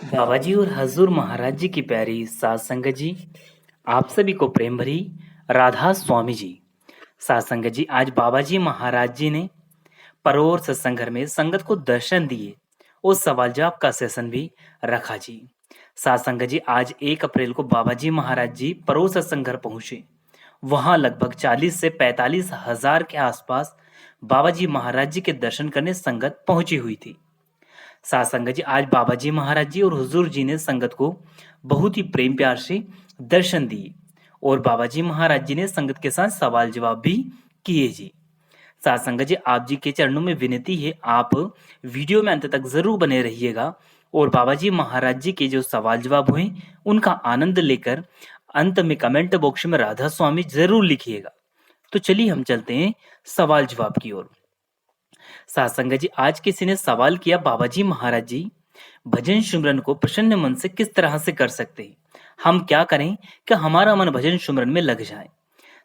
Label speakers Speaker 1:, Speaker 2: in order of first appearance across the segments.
Speaker 1: बाबा जी और हजूर महाराज जी की प्यारी सात संगत जी, आप सभी को प्रेम भरी राधा स्वामी जी। सात संगत जी, आज बाबा जी महाराज जी ने परोर सत्संग घर में संगत को दर्शन दिए और सवाल जवाब का सेशन भी रखा जी। सात संगत जी, आज 1 अप्रैल को बाबा जी महाराज जी परोर सत्संग घर पहुंचे। वहां लगभग 40 से 45 हजार के आसपास बाबा जी महाराज जी के दर्शन करने संगत पहुंची हुई थी। साथ संगत जी, आज बाबा जी महाराज जी और हुजूर जी ने संगत को बहुत ही प्रेम प्यार से दर्शन दिए और बाबा जी महाराज जी ने संगत के साथ सवाल जवाब भी किए जी। साथ संगत जी, आप जी के चरणों में विनती है, आप वीडियो में अंत तक जरूर बने रहिएगा और बाबा जी महाराज जी के जो सवाल जवाब हुए उनका आनंद लेकर अंत में कमेंट बॉक्स में राधा स्वामी जरूर लिखिएगा। तो चलिए हम चलते हैं सवाल जवाब की ओर। सासंग जी, आज किसी ने सवाल किया, बाबा जी महाराज जी भजन सिमरन को प्रसन्न मन से किस तरह से कर सकते हैं? हम क्या करें कि हमारा मन भजन सिमरन में लग जाए?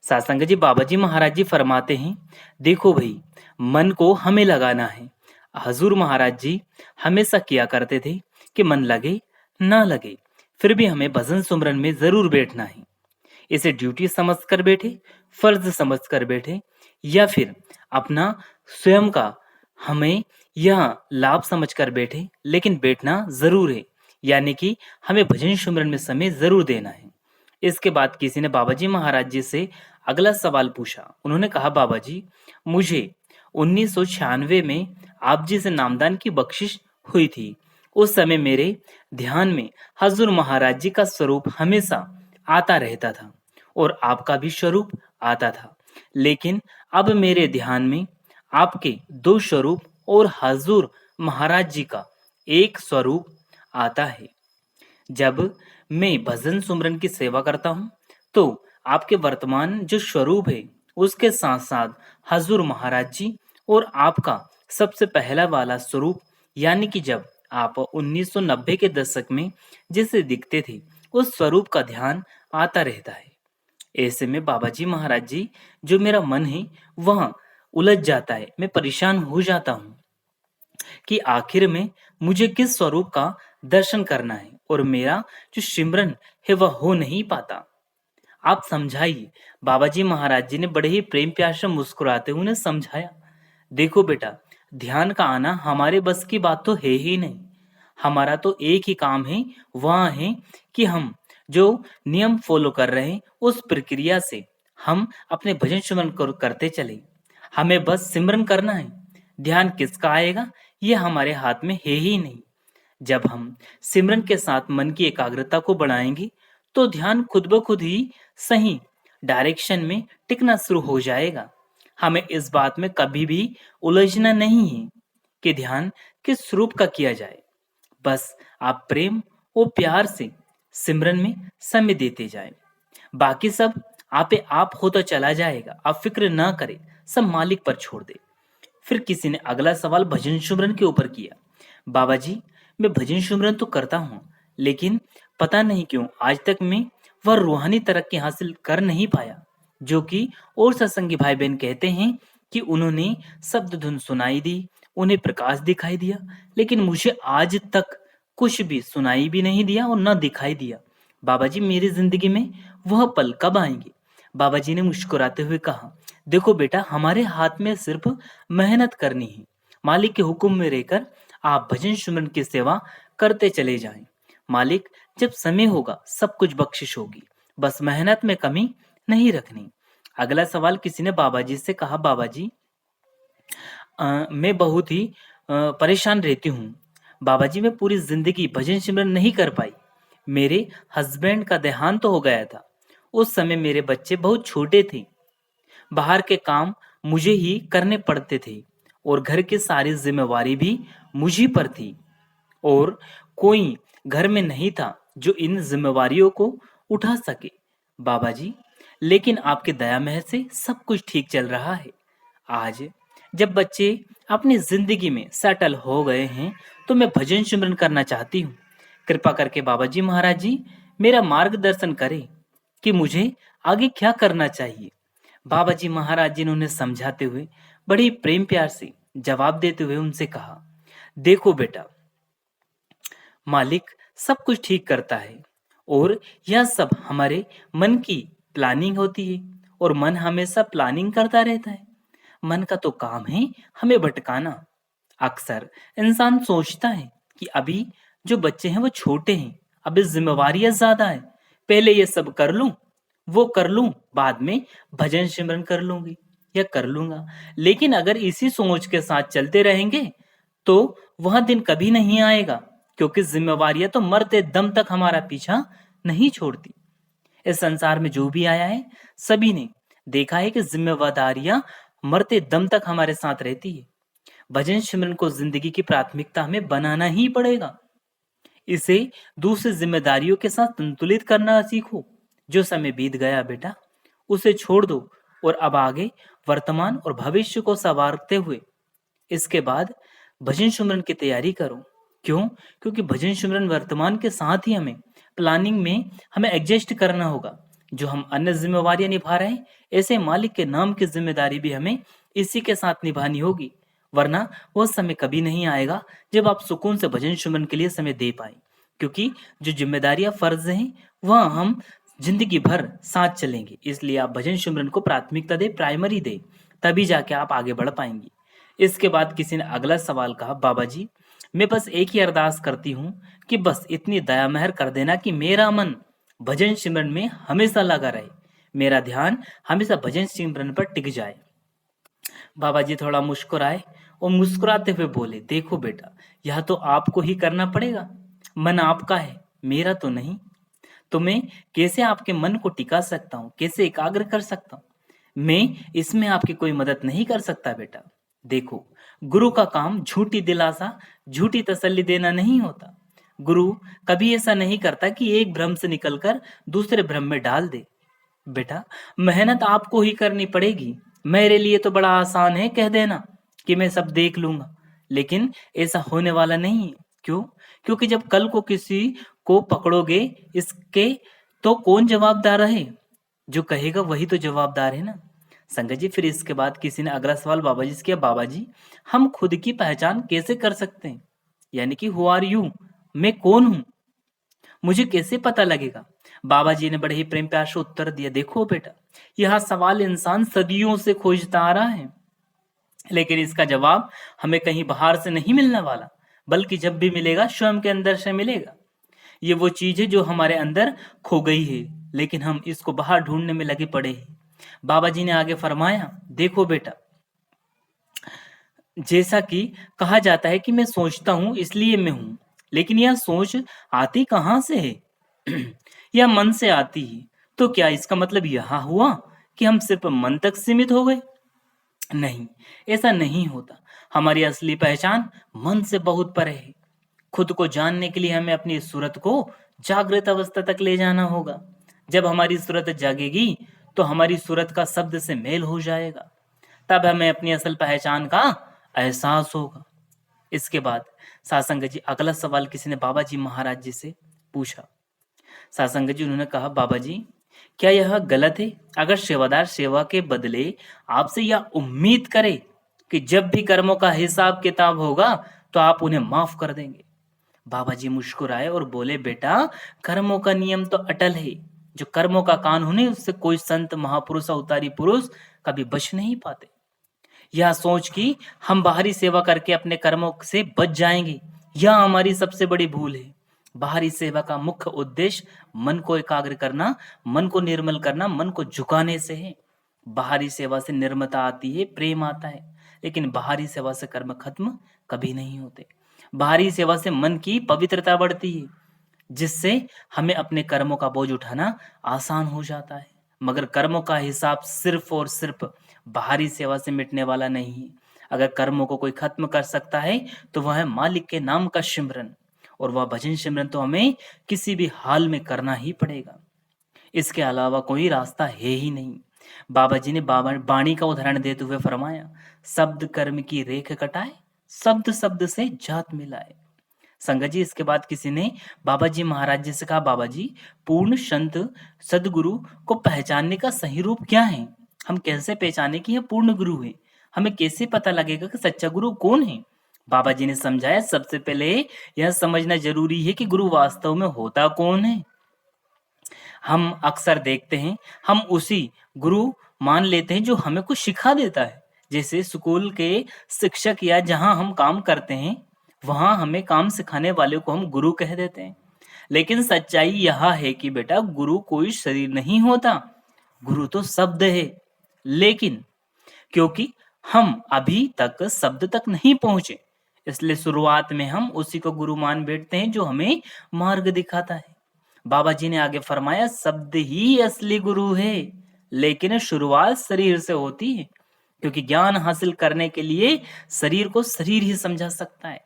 Speaker 1: सासंग जी, बाबा जी महाराज जी फरमाते हैं, देखो भाई, मन को हमें लगाना है। हजूर महाराज जी हमेशा किया करते थे कि मन लगे ना लगे, फिर भी हमें भजन सिमरन में जरूर बैठना है। इसे ड्यूटी समझकर बैठे, फर्ज समझकर बैठे, या फिर अपना स्वयं का हमें यह लाभ समझकर बैठे, लेकिन बैठना जरूर है। यानी कि हमें भजन सिमरन में समय जरूर देना है। इसके बाद किसी ने बाबा जी महाराज जी से अगला सवाल पूछा। उन्होंने कहा, बाबा जी, मुझे 1996 में आप जी से नामदान की बख्शिश हुई थी। उस समय मेरे ध्यान में हजूर महाराज जी का स्वरूप हमेशा आता रहता था और आपका भी स्वरूप आता था, लेकिन अब मेरे ध्यान में आपके 2 स्वरूप और हजूर महाराज जी का एक स्वरूप आता है। जब मैं भजन सुमरन की सेवा करता हूँ तो आपके वर्तमान जो स्वरूप है उसके साथ साथ हजूर महाराज जी और आपका सबसे पहला वाला स्वरूप, यानी कि जब आप 1990 के दशक में जैसे दिखते थे, उस स्वरूप का ध्यान आता रहता है। ऐसे में बाबा जी महाराज जी, जो मेरा मन है वह उलझ जाता है, मैं परेशान हो जाता हूँ कि आखिर में मुझे किस स्वरूप का दर्शन करना है और मेरा जो सिमरन है वह हो नहीं पाता। आप समझाइए। बाबा जी महाराज जी ने बड़े ही प्रेम प्यार से मुस्कुराते हुए उन्हें समझाया, देखो बेटा, ध्यान का आना हमारे बस की बात तो है ही नहीं। हमारा तो एक ही काम है, वह है कि हम जो नियम फॉलो कर रहे हैं उस प्रक्रिया से हम अपने भजन सिमरन करते चले। हमें बस सिमरन करना है। ध्यान किसका आएगा ये हमारे हाथ में है ही नहीं। जब हम सिमरन के साथ मन की एकाग्रता को बढ़ाएंगे तो ध्यान खुद ब खुद ही सही डायरेक्शन में टिकना शुरू हो जाएगा। हमें इस बात में कभी भी उलझना नहीं है कि ध्यान किस रूप का किया जाए। बस आप प्रेम और प्यार से सिमरन में समय देते जाएं। बाकी सब आपे आप होता चला जाएगा। आप फिक्र ना करें, सब मालिक पर छोड़ दे। फिर किसी ने अगला सवाल भजन सिमरन के ऊपर किया, बाबा जी, मैं भजन सिमरन तो करता हूँ, लेकिन पता नहीं क्यों आज तक मैं वह रूहानी तरक्की हासिल कर नहीं पाया जो कि और सत्संगी भाई बहन कहते हैं कि उन्होंने शब्द धुन सुनाई दी, उन्हें प्रकाश दिखाई दिया, लेकिन मुझे आज तक कुछ भी सुनाई भी नहीं दिया और न दिखाई दिया। बाबा जी, मेरी जिंदगी में वह पल कब आएंगे? बाबा जी ने मुस्कुराते हुए कहा, देखो बेटा, हमारे हाथ में सिर्फ मेहनत करनी है। मालिक के हुक्म में रहकर आप भजन सिमरन की सेवा करते चले जाएं। मालिक जब समय होगा सब कुछ बख्शिश होगी, बस मेहनत में कमी नहीं रखनी। अगला सवाल किसी ने बाबा जी से कहा, बाबा जी, मैं बहुत ही परेशान रहती हूँ। बाबा जी, मैं पूरी जिंदगी भजन सिमरन नहीं कर पाई। मेरे हस्बैंड का देहांत तो हो गया था। उस समय मेरे बच्चे बहुत छोटे थे। बाहर के काम मुझे ही करने पड़ते थे और घर की सारी जिम्मेवारी भी मुझी पर थी और कोई घर में नहीं था जो इन जिम्मेवारियों को उठा सके। बाबा जी, लेकिन आपकी दया मेहर से सब कुछ ठीक चल रहा है। आज जब बच्चे अपनी जिंदगी में सेटल हो गए हैं तो मैं भजन सिमरन करना चाहती हूँ। कृपा करके बाबा जी महाराज जी मेरा मार्गदर्शन करें कि मुझे आगे क्या करना चाहिए। बाबा जी महाराज जी ने उन्हें समझाते हुए बड़ी प्रेम प्यार से जवाब देते हुए उनसे कहा, देखो बेटा, मालिक सब कुछ ठीक करता है और यह सब हमारे मन की प्लानिंग होती है और मन हमेशा प्लानिंग करता रहता है। मन का तो काम है हमें भटकाना। अक्सर इंसान सोचता है कि अभी जो बच्चे हैं वो छोटे हैं, अभी जिम्मेवारियां ज्यादा है, पहले ये सब कर लूं, वो कर लूं, बाद में भजन सिमरन कर लूंगी या कर लूंगा। लेकिन अगर इसी सोच के साथ चलते रहेंगे तो वह दिन कभी नहीं आएगा, क्योंकि जिम्मेवारियां तो मरते दम तक हमारा पीछा नहीं छोड़ती। इस संसार में जो भी आया है सभी ने देखा है कि जिम्मेवारियां मरते दम तक हमारे साथ रहती है। भजन सिमरन को जिंदगी की प्राथमिकता हमें बनाना ही पड़ेगा। इसे दूसरी जिम्मेदारियों के साथ संतुलित करना सीखो। जो समय बीत गया बेटा उसे छोड़ दो और अब आगे वर्तमान और भविष्य को संवारते हुए इसके बाद भजन सिमरन की तैयारी करो। क्यों? क्योंकि भजन सिमरन वर्तमान के साथ ही हमें प्लानिंग में हमें एडजस्ट करना होगा। जो हम अन्य जिम्मेवारियां निभा रहे हैं, ऐसे मालिक के नाम की जिम्मेदारी भी हमें इसी के साथ निभानी होगी। वरना वो समय कभी नहीं आएगा जब आप सुकून से भजन सिमरन के लिए समय दे पाए। क्योंकि जो जिम्मेदारियां फर्ज हैं वह हम जिंदगी भर साथ चलेंगे। इसलिए आप भजन सिमरन को प्राथमिकता दे, प्राइमरी दे, तभी जाके आप आगे बढ़ पाएंगे। इसके बाद किसी ने अगला सवाल कहा, बाबा जी मैं बस एक ही अरदास करती हूँ कि बस इतनी दया मेहर कर देना कि मेरा मन भजन सिमरन में हमेशा लगा रहे, मेरा ध्यान हमेशा भजन सिमरन पर टिक जाए। बाबा जी थोड़ा मुस्कुराए और मुस्कुराते हुए बोले, देखो बेटा यह तो आपको ही करना पड़ेगा, मन आपका है, मेरा तो नहीं। तो मैं कैसे आपके मन को टिका सकता हूँ, कैसे एकाग्र कर सकता हूँ? मैं इसमें आपकी कोई मदद नहीं कर सकता बेटा। देखो गुरु का काम झूठी दिलासा, झूठी तसल्ली देना नहीं होता। गुरु कभी ऐसा नहीं करता कि एक भ्रम से निकलकर दूसरे भ्रम में डाल दे। बेटा मेहनत आपको ही करनी पड़ेगी। मेरे लिए तो बड़ा आसान है कह देना कि मैं सब देख लूंगा, लेकिन ऐसा होने वाला नहीं है। क्यों? क्योंकि जब कल को किसी को पकड़ोगे इसके तो कौन जवाबदार है? जो कहेगा वही तो जवाबदार है ना। संगत जी फिर इसके बाद किसी ने अगला सवाल बाबा जी से किया, बाबा जी हम खुद की पहचान कैसे कर सकते हैं? यानी कि हु आर यू, मैं कौन हूं, मुझे कैसे पता लगेगा? बाबा जी ने बड़े ही प्रेम प्यार से उत्तर दिया, देखो बेटा यह सवाल इंसान सदियों से खोजता आ रहा है, लेकिन इसका जवाब हमें कहीं बाहर से नहीं मिलने वाला, बल्कि जब भी मिलेगा स्वयं के अंदर से मिलेगा। ये वो चीज है जो हमारे अंदर खो गई है, लेकिन हम इसको बाहर ढूंढने में लगे पड़े हैं। बाबा जी ने आगे फरमाया, देखो बेटा जैसा कि कहा जाता है कि मैं सोचता हूं इसलिए मैं हूं, लेकिन यह सोच आती कहां से है? यह मन से आती है। तो क्या इसका मतलब यह हुआ कि हम सिर्फ मन तक सीमित हो गए? नहीं, ऐसा नहीं होता। हमारी असली पहचान मन से बहुत परे है। खुद को जानने के लिए हमें अपनी सूरत को जागृत अवस्था तक ले जाना होगा। जब हमारी सूरत जागेगी तो हमारी सूरत का शब्द से मेल हो जाएगा, तब हमें अपनी असल पहचान का एहसास होगा। इसके बाद सासंग जी अगला सवाल किसी ने बाबा जी महाराज जी से पूछा। सासंग जी उन्होंने कहा, बाबा जी क्या यह गलत है अगर सेवादार सेवा के बदले आपसे यह उम्मीद करे कि जब भी कर्मों का हिसाब किताब होगा तो आप उन्हें माफ कर देंगे? बाबा जी मुस्कुराए और बोले, बेटा कर्मों का नियम तो अटल है। जो कर्मों का कानून है उससे कोई संत महापुरुष अवतारी पुरुष कभी बच नहीं पाते। यह सोच कि हम बाहरी सेवा करके अपने कर्मों से बच जाएंगे, यह हमारी सबसे बड़ी भूल है। बाहरी सेवा का मुख्य उद्देश्य मन को एकाग्र करना, मन को निर्मल करना, मन को झुकाने से है। बाहरी सेवा से निर्मलता आती है, प्रेम आता है, लेकिन बाहरी सेवा से कर्म खत्म कभी नहीं होते। बाहरी सेवा से मन की पवित्रता बढ़ती है, जिससे हमें अपने कर्मों का बोझ उठाना आसान हो जाता है। मगर कर्मों का हिसाब सिर्फ और सिर्फ बाहरी सेवा से मिटने वाला नहीं है। अगर कर्मों को कोई खत्म कर सकता है तो वह है मालिक के नाम का सिमरन, और वह भजन सिमरन तो हमें किसी भी हाल में करना ही पड़ेगा। इसके अलावा कोई रास्ता है ही नहीं। बाबा जी ने बाबा वाणी का उदाहरण देते हुए फरमाया, शब्द कर्म की रेख कटाए, शब्द शब्द से जात मिलाए। संगत जी इसके बाद किसी ने बाबा जी महाराज जी से कहा, बाबा जी पूर्ण संत सदगुरु को पहचानने का सही रूप क्या है? हम कैसे पहचाने कि यह पूर्ण गुरु है? हमें कैसे पता लगेगा कि सच्चा गुरु कौन है? बाबा जी ने समझाया, सबसे पहले यह समझना जरूरी है कि गुरु वास्तव में होता कौन है। हम अक्सर देखते हैं, हम उसी गुरु मान लेते हैं जो हमें कुछ सिखा देता है। जैसे स्कूल के शिक्षक या जहाँ हम काम करते हैं, वहाँ हमें काम सिखाने वाले को हम गुरु कह देते हैं। लेकिन सच्चाई यह है कि बेटा, गुरु कोई शरीर नहीं होता, गुरु तो शब्द है। लेकिन क्योंकि हम अभी तक शब्द तक नहीं पहुंचे, इसलिए शुरुआत में हम उसी को गुरु मान बैठते हैं जो हमें मार्ग दिखाता है। बाबा जी ने आगे फरमाया, शब्द ही असली गुरु है, लेकिन शुरुआत शरीर से होती है, क्योंकि ज्ञान हासिल करने के लिए शरीर को शरीर ही समझा सकता है।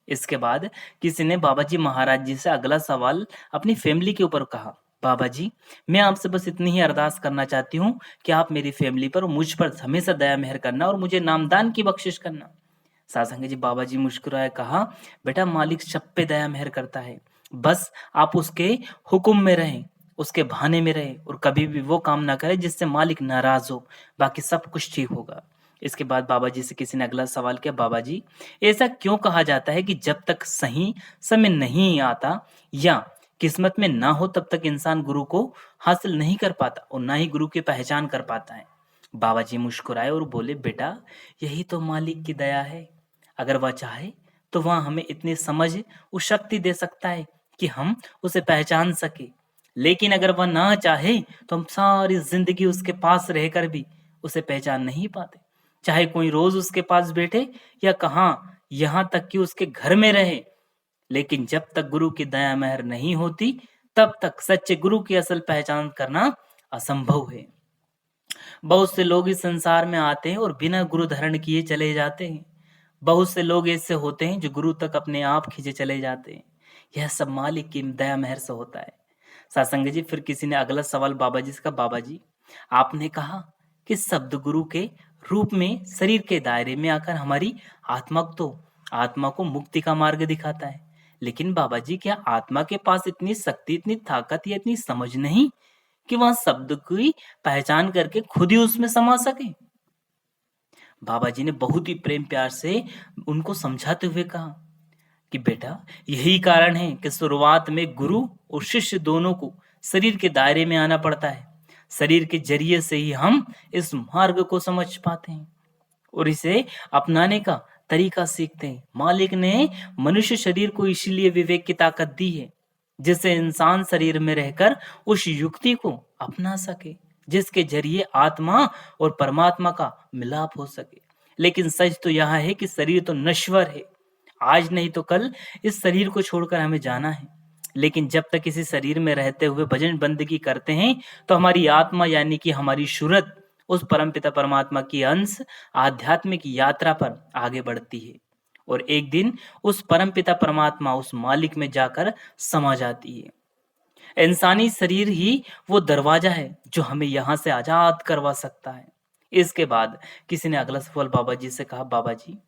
Speaker 1: इसके बाद किसी ने बाबा जी महाराज जी से अगला सवाल अपनी फैमिली के ऊपर कहा, बाबा जी, मैं आपसे बस इतनी ही अरदास करना चाहती हूँ कि आप मेरी फैमिली पर, मुझ पर हमेशा दया मेहर करना और मुझे नामदान की बख्शिश करना। सासंग जी बाबा जी मुस्कुराए, कहा, बेटा, मालिक सब पे दया मेहर करता है, बस आप उसके हुक्म में रहें, उसके बहाने में रहें और कभी भी वो काम ना करें जिससे मालिक नाराज हो, बाकी सब कुछ ठीक होगा। इसके बाद बाबा जी से किसी ने अगला सवाल किया, बाबा जी, ऐसा क्यों कहा जाता है कि जब तक सही समय नहीं आता या किस्मत में ना हो तब तक इंसान गुरु को हासिल नहीं कर पाता और ना ही गुरु की पहचान कर पाता है। बाबा जी मुस्कुराए और बोले, बेटा, यही तो मालिक की दया है। अगर वह चाहे तो वह हमें इतनी समझ, उस शक्ति दे सकता है कि हम उसे पहचान सके। लेकिन अगर वह ना चाहे तो हम सारी जिंदगी उसके पास रहकर भी उसे पहचान नहीं पाते। चाहे कोई रोज उसके पास बैठे या कहाँ, यहाँ तक कि उसके घर में रहे, लेकिन जब तक गुरु की दया मेहर नहीं होती तब तक सच्चे गुरु की असल पहचान करना असंभव है। बहुत से लोग इस संसार में आते हैं और बिना गुरु धारण किए चले जाते हैं। बहुत से लोग ऐसे होते हैं जो गुरु तक अपने आप खींचे चले जाते हैं। यह सब मालिक की दया मेहर से होता है। सासंग जी, फिर किसी ने अगला सवाल बाबा जी से कहा, बाबा जी, आपने कहा कि शब्द गुरु के रूप में शरीर के दायरे में आकर हमारी आत्मा को मुक्ति का मार्ग दिखाता है। लेकिन बाबा जी, क्या आत्मा के पास इतनी शक्ति, इतनी ताकत या इतनी समझ नहीं कि वह शब्द की पहचान करके खुद ही उसमें समा सके? बाबा जी ने बहुत ही प्रेम प्यार से उनको समझाते हुए कहा कि बेटा, यही कारण है कि शुरुआत में गुरु और शिष्य दोनों को शरीर के दायरे में आना पड़ता है। शरीर के जरिए से ही हम इस मार्ग को समझ पाते हैं और इसे अपनाने का तरीका सीखते हैं। मालिक ने मनुष्य शरीर को इसीलिए विवेक की ताकत दी है, जिससे इंसान शरीर में रहकर उस युक्ति को अपना सके जिसके जरिए आत्मा और परमात्मा का मिलाप हो सके। लेकिन सच तो यह है कि शरीर तो नश्वर है, आज नहीं तो कल इस शरीर को छोड़कर हमें जाना है। लेकिन जब तक इसी शरीर में रहते हुए भजन बंदगी करते हैं तो हमारी आत्मा यानी कि हमारी सूरत उस परमपिता परमात्मा की अंश आध्यात्मिक यात्रा पर आगे बढ़ती है और एक दिन उस परमपिता परमात्मा, उस मालिक में जाकर समा जाती है। इंसानी शरीर ही वो दरवाजा है जो हमें यहाँ से आजाद करवा सकता है। इसके बाद किसी ने अगला सवाल बाबा जी से कहा, बाबा जी,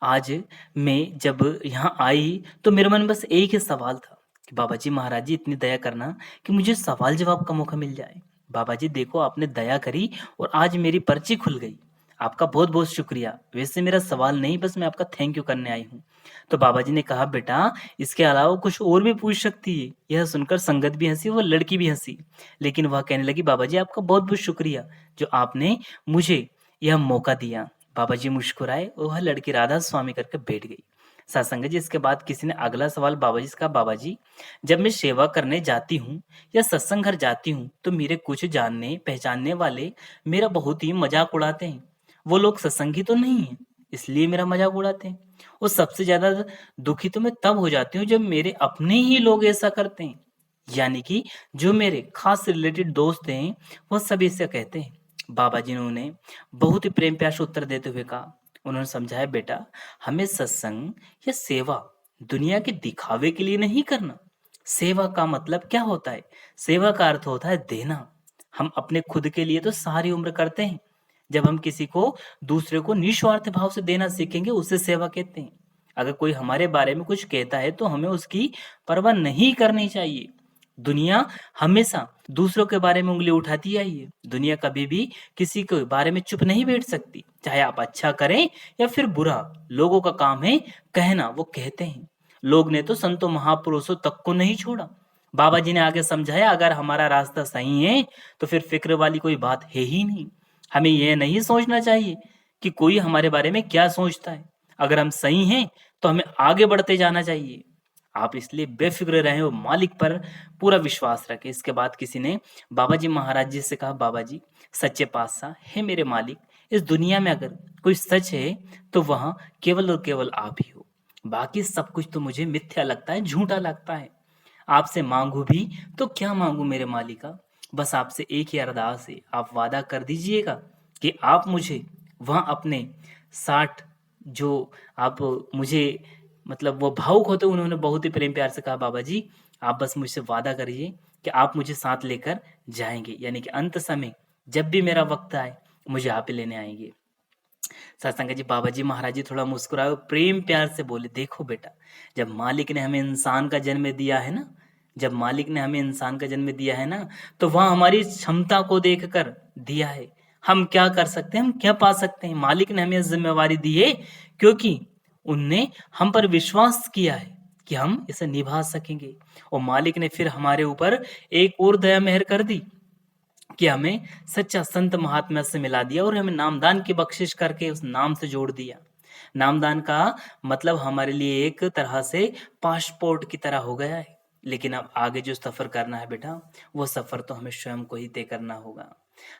Speaker 1: आज मैं जब यहाँ आई तो मेरे मन में बस एक ही सवाल था कि बाबा जी महाराज जी, इतनी दया करना कि मुझे सवाल जवाब का मौका मिल जाए। बाबा जी देखो, आपने दया करी और आज मेरी पर्ची खुल गई। आपका बहुत बहुत शुक्रिया। वैसे मेरा सवाल नहीं, बस मैं आपका थैंक यू करने आई हूँ। तो बाबा जी ने कहा, बेटा, इसके अलावा कुछ और भी पूछ सकती है। यह सुनकर संगत भी हंसी, वह लड़की भी हंसी, लेकिन वह कहने लगी, बाबा जी आपका बहुत बहुत शुक्रिया जो आपने मुझे यह मौका दिया। बाबा जी मुस्कुराए और वह लड़की राधा स्वामी करके बैठ गई। सत्संग जी, इसके बाद किसी ने अगला सवाल बाबा जी से कहा, बाबा जी, जब मैं सेवा करने जाती हूँ या सत्संग घर जाती हूँ तो मेरे कुछ जानने पहचानने वाले मेरा बहुत ही मजाक उड़ाते हैं। वो लोग सत्संगी तो नहीं है, इसलिए मेरा मजाक उड़ाते हैं। और सबसे ज्यादा दुखी तो मैं तब हो जाती हूँ जब मेरे अपने ही लोग ऐसा करते हैं, यानी कि जो मेरे खास रिलेटेड दोस्त हैं वो सब ऐसा कहते हैं। बाबा जी ने उन्हें बहुत ही प्रेम प्यार से उत्तर देते हुए कहा, उन्होंने समझाया, बेटा, हमें सत्संग या सेवा दुनिया के दिखावे के लिए नहीं करना। सेवा का मतलब क्या होता है? सेवा का अर्थ होता है देना। हम अपने खुद के लिए तो सारी उम्र करते हैं। जब हम किसी को, दूसरे को निस्वार्थ भाव से देना सीखेंगे, उसे सेवा कहते हैं। अगर कोई हमारे बारे में कुछ कहता है तो हमें उसकी परवाह नहीं करनी चाहिए। दुनिया हमेशा दूसरों के बारे में उंगली उठाती आई है। दुनिया कभी भी किसी के बारे में चुप नहीं बैठ सकती, चाहे आप अच्छा करें या फिर बुरा। लोगों का काम है कहना, वो कहते हैं। लोग ने तो संतों महापुरुषों तक को नहीं छोड़ा। बाबा जी ने आगे समझाया, अगर हमारा रास्ता सही है तो फिर फिक्र वाली कोई बात है ही नहीं। हमें यह नहीं सोचना चाहिए कि कोई हमारे बारे में क्या सोचता है। अगर हम सही हैं तो हमें आगे बढ़ते जाना चाहिए। आप इसलिए बेफिक्र रहें और मालिक पर पूरा विश्वास रखें। इसके बाद किसी ने बाबा जी महाराज जी से कहा, बाबा जी सच्चे पातशाह है मेरे मालिक, इस दुनिया में अगर कोई सच है तो वह केवल और केवल आप ही हो। बाकी सब कुछ तो मुझे मिथ्या लगता है, झूठा लगता है। आपसे मांगू भी तो क्या मांगू मेरे मालिका, बस आपसे एक ही अरदास है, आप वादा कर दीजिएगा कि आप मुझे वह अपने 60 जो आप मुझे मतलब वो भावुक होते, उन्होंने बहुत ही प्रेम प्यार से कहा, बाबा जी आप बस मुझसे वादा करिए कि आप मुझे साथ लेकर जाएंगे, यानी कि अंत समय जब भी मेरा वक्त आए मुझे आप ही लेने आएंगे। सत्संग जी बाबा जी महाराज जी थोड़ा मुस्कुराए और प्रेम प्यार से बोले, देखो बेटा, जब मालिक ने हमें इंसान का जन्म दिया है ना, जब मालिक ने हमें इंसान का जन्म दिया है ना, तो वह हमारी क्षमता को देखकर दिया है। हम क्या कर सकते हैं, हम क्या पा सकते हैं। मालिक ने हमें जिम्मेवारी दी है क्योंकि उनने हम पर विश्वास किया है कि हम इसे निभा सकेंगे। और मालिक ने फिर हमारे ऊपर एक और दया मेहर कर दी कि हमें सच्चा संत महात्मा से मिला दिया और हमें नामदान की बख्शिश करके उस नाम से जोड़ दिया। नामदान का मतलब हमारे लिए एक तरह से पासपोर्ट की तरह हो गया है। लेकिन अब आगे जो सफर करना है बेटा, वो सफर तो हमें स्वयं को ही तय करना होगा।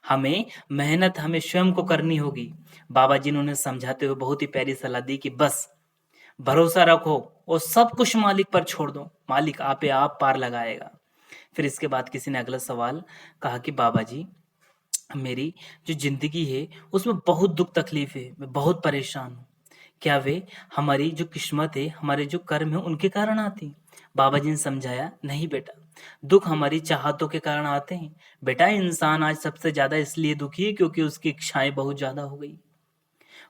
Speaker 1: हमें मेहनत हमें स्वयं को करनी होगी। बाबा जी ने उन्हें समझाते हुए बहुत ही प्यारी सलाह दी कि बस भरोसा रखो और सब कुछ मालिक पर छोड़ दो, मालिक आपे आप पार लगाएगा। फिर इसके बाद किसी ने अगला सवाल कहा कि बाबा जी मेरी जो जिंदगी है उसमें बहुत दुख तकलीफ है, मैं बहुत परेशान हूँ। क्या वे हमारी जो किस्मत है, हमारे जो कर्म है उनके कारण आती हैं? बाबा जी ने समझाया, नहीं बेटा, दुख हमारी चाहतों के कारण आते हैं। बेटा इंसान आज सबसे ज्यादा इसलिए दुखी है क्योंकि उसकी इच्छाएं बहुत ज्यादा हो गई।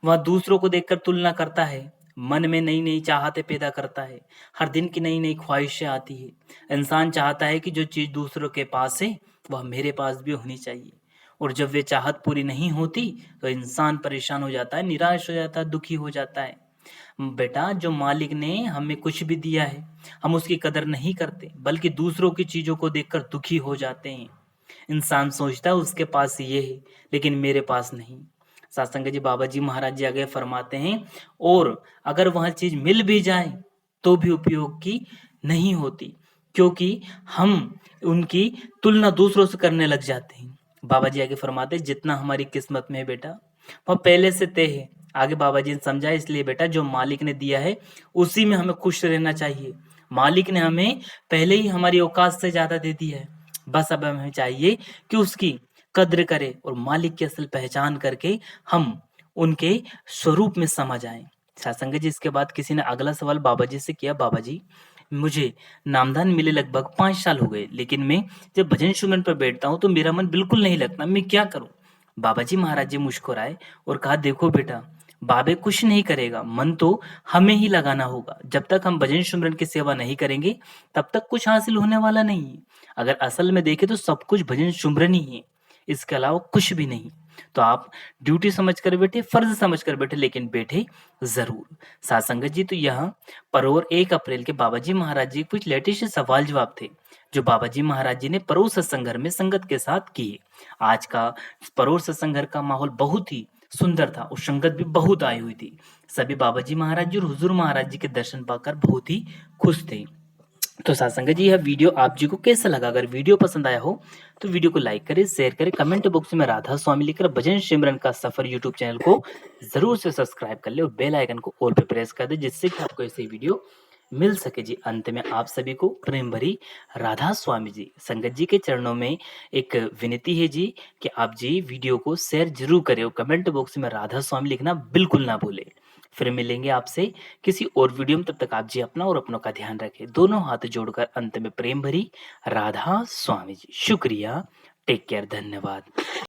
Speaker 1: वह दूसरों को देखकर तुलना करता है, मन में नई नई चाहतें पैदा करता है, हर दिन की नई नई ख्वाहिशें आती है। इंसान चाहता है कि जो चीज दूसरों के पास है वह मेरे पास भी होनी चाहिए। और जब वे चाहत पूरी नहीं होती तो इंसान परेशान हो जाता है, निराश हो जाता है, दुखी हो जाता है। बेटा जो मालिक ने हमें कुछ भी दिया है हम उसकी कदर नहीं करते, बल्कि दूसरों की चीजों को देखकर दुखी हो जाते हैं। इंसान सोचता है उसके पास ये है लेकिन मेरे पास नहीं। सत्संग जी बाबा जी महाराज जी आगे फरमाते हैं, और अगर वह चीज मिल भी जाए तो भी उपयोग की नहीं होती, क्योंकि हम उनकी तुलना दूसरों से करने लग जाते हैं। बाबा जी आगे फरमाते हैं, जितना हमारी किस्मत में है बेटा वह पहले से तय है। आगे बाबा जी ने समझा, इसलिए बेटा जो मालिक ने दिया है उसी में हमें खुश रहना चाहिए। मालिक ने हमें पहले ही हमारी औकात से ज्यादा दे दिया है, बस अब हमें चाहिए कि उसकी कद्र करें और मालिक की असल पहचान करके हम उनके स्वरूप में समा जाएं। सत्संग जी इसके बाद किसी ने अगला सवाल बाबा जी से किया, बाबा जी मुझे नामदान मिले लगभग 5 साल हो गए, लेकिन मैं जब भजन सुमन पर बैठता हूँ तो मेरा मन बिल्कुल नहीं लगता, मैं क्या करूं। बाबा जी महाराज जी मुस्कुराए और कहा, देखो बेटा, बाबे कुछ नहीं करेगा, मन तो हमें ही लगाना होगा। जब तक हम भजन सुमरन की सेवा नहीं करेंगे तब तक कुछ हासिल होने वाला नहीं है। अगर असल में देखें तो सब कुछ भजन सुमरन ही है, इसके अलावा कुछ भी नहीं। तो आप ड्यूटी समझ कर बैठे, फर्ज समझ कर बैठे, लेकिन बैठे जरूर। साथ संगत जी तो यहाँ परोर 1 अप्रैल के बाबा जी महाराज जी कुछ लेटेस्ट सवाल जवाब थे जो बाबा जी महाराज जी ने परोर सत्संग घर में संगत के साथ किए। आज का परोर सत्संग घर का माहौल बहुत ही सुंदर था और संगत भी बहुत आई हुई थी। सभी बाबा जी महाराज जी और हुजूर महाराज जी के दर्शन पाकर बहुत ही खुश थे। तो सत्संग जी यह वीडियो आप जी को कैसा लगा? अगर वीडियो पसंद आया हो तो वीडियो को लाइक करें, शेयर करें, कमेंट बॉक्स में राधा स्वामी लिखकर भजन सिमरन का सफर यूट्यूब चैनल को जरूर से सब्सक्राइब कर ले और बेल आइकन को ऑल पे प्रेस कर दे, जिससे कि आपको ऐसी वीडियो मिल सके जी। अंत में आप सभी को प्रेम भरी राधा स्वामी जी संगत जी के चरणों में एक विनती है जी कि आप जी वीडियो को शेयर जरूर करें और कमेंट बॉक्स में राधा स्वामी लिखना बिल्कुल ना भूलें। फिर मिलेंगे आपसे किसी और वीडियो में, तब तक आप जी अपना और अपनों का ध्यान रखें। दोनों हाथ जोड़कर अंत में प्रेम भरी राधा स्वामी जी। शुक्रिया, टेक केयर, धन्यवाद।